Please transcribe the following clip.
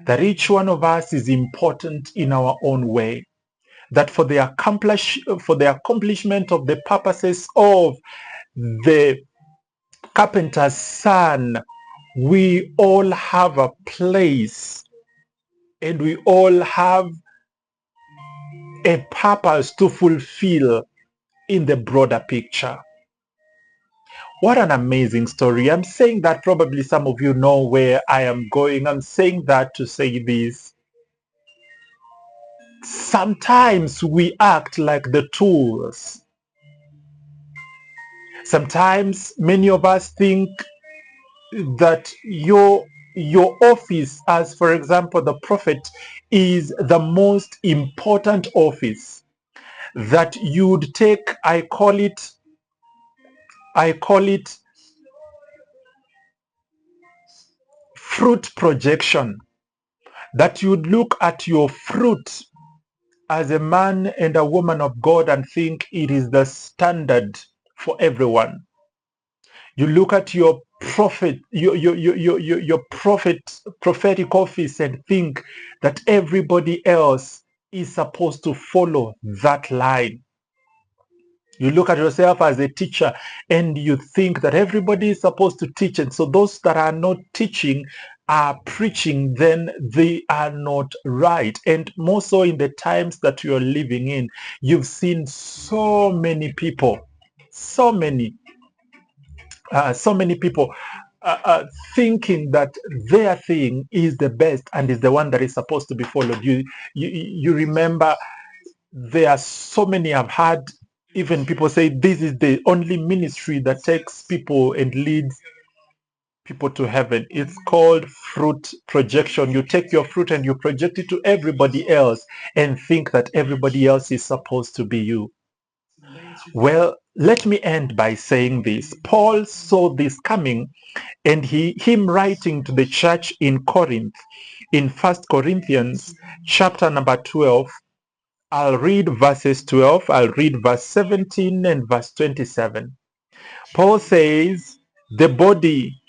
that each one of us is important in our own way, that for the accomplishment of the purposes of the carpenter's son, we all have a place and we all have a purpose to fulfill in the broader picture. What an amazing story. I'm saying that probably some of you know where I am going. I'm saying that to say this. Sometimes we act like the tools. Sometimes many of us think that your office, as for example the prophet, is the most important office, that you'd take, I call it fruit projection, that you'd look at your fruit as a man and a woman of God and think it is the standard for everyone. You look at your prophet, your prophetic office and think that everybody else is supposed to follow that line. You look at yourself as a teacher and you think that everybody is supposed to teach, and so those that are not teaching are preaching, then they are not right. And more so in the times that you're living in, you've seen so many people, so many people thinking that their thing is the best and is the one that is supposed to be followed. You remember, there are so many I've had, even people say this is the only ministry that takes people and leads people to heaven. It's called fruit projection. You take your fruit and you project it to everybody else and think that everybody else is supposed to be you. Well, let me end by saying this. Paul saw this coming, and him writing to the church in Corinth, in 1 Corinthians chapter number 12, I'll read verses 12, I'll read verse 17 and verse 27. Paul says, the body